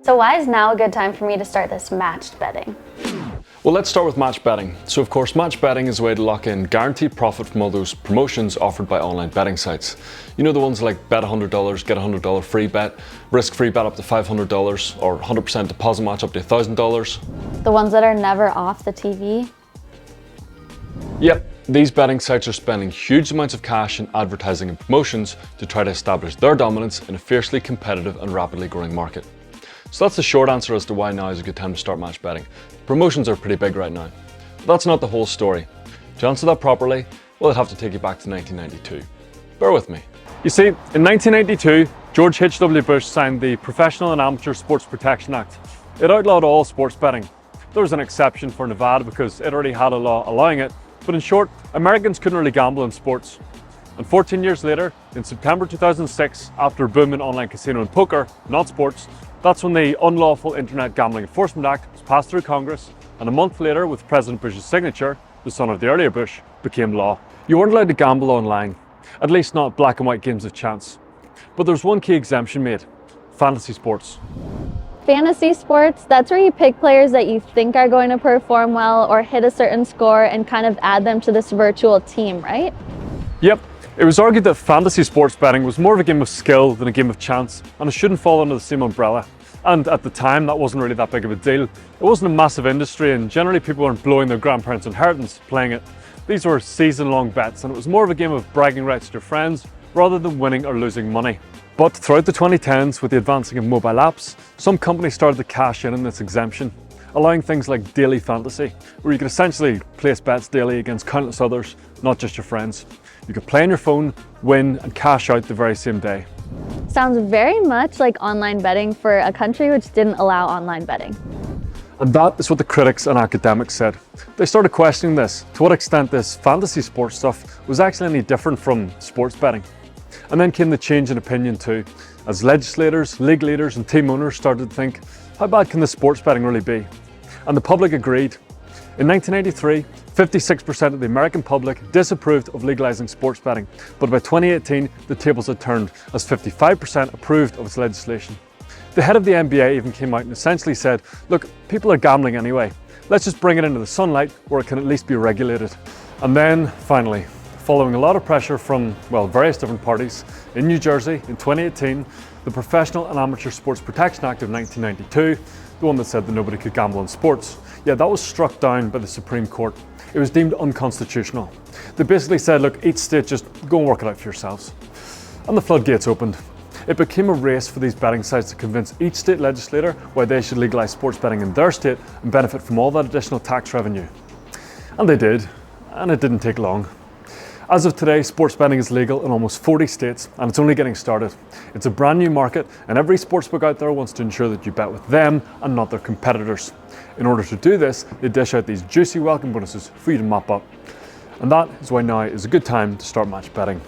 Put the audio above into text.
So why is now a good time for me to start this matched betting? Well, let's start with match betting. So of course, match betting is a way to lock in guaranteed profit from all those promotions offered by online betting sites. You know, the ones like bet $100, get $100 free bet, risk-free bet up to $500, or 100% deposit match up to $1,000. The ones that are never off the TV? Yep, these betting sites are spending huge amounts of cash in advertising and promotions to try to establish their dominance in a fiercely competitive and rapidly growing market. So that's the short answer as to why now is a good time to start match betting. Promotions are pretty big right now. But that's not the whole story. To answer that properly, well, I'd have to take you back to 1992. Bear with me. You see, in 1992, George H.W. Bush signed the Professional and Amateur Sports Protection Act. It outlawed all sports betting. There was an exception for Nevada because it already had a law allowing it, but in short, Americans couldn't really gamble in sports. And 14 years later, in September 2006, after a boom in online casino and poker, not sports, that's when the Unlawful Internet Gambling Enforcement Act was passed through Congress, and a month later, with President Bush's signature, the son of the earlier Bush, became law. You weren't allowed to gamble online, at least not black and white games of chance. But there's one key exemption made: fantasy sports. Fantasy sports, that's where you pick players that you think are going to perform well or hit a certain score and kind of add them to this virtual team, right? Yep. It was argued that fantasy sports betting was more of a game of skill than a game of chance, and it shouldn't fall under the same umbrella. And at the time, that wasn't really that big of a deal. It wasn't a massive industry, and generally people weren't blowing their grandparents' inheritance playing it. These were season-long bets, and it was more of a game of bragging rights to your friends rather than winning or losing money. But throughout the 2010s, with the advancing of mobile apps, some companies started to cash in on this exemption, allowing things like daily fantasy, where you could essentially place bets daily against countless others, not just your friends. You could play on your phone, win, and cash out the very same day. Sounds very much like online betting for a country which didn't allow online betting. And that is what the critics and academics said. They started questioning this, to what extent this fantasy sports stuff was actually any different from sports betting. And then came the change in opinion too, as legislators, league leaders, and team owners started to think, how bad can this sports betting really be? And the public agreed. In 1983, 56% of the American public disapproved of legalizing sports betting, but by 2018, the tables had turned, as 55% approved of its legislation. The head of the NBA even came out and essentially said, look, people are gambling anyway. Let's just bring it into the sunlight where it can at least be regulated. And then, finally, following a lot of pressure from, well, various different parties, in New Jersey in 2018, the Professional and Amateur Sports Protection Act of 1992, the one that said that nobody could gamble in sports, yeah, that was struck down by the Supreme Court. It was deemed unconstitutional. They basically said, look, each state, just go and work it out for yourselves. And the floodgates opened. It became a race for these betting sites to convince each state legislator why they should legalize sports betting in their state and benefit from all that additional tax revenue. And they did, and it didn't take long. As of today, sports betting is legal in almost 40 states, and it's only getting started. It's a brand new market, and every sportsbook out there wants to ensure that you bet with them and not their competitors. In order to do this, they dish out these juicy welcome bonuses for you to mop up. And that is why now is a good time to start match betting.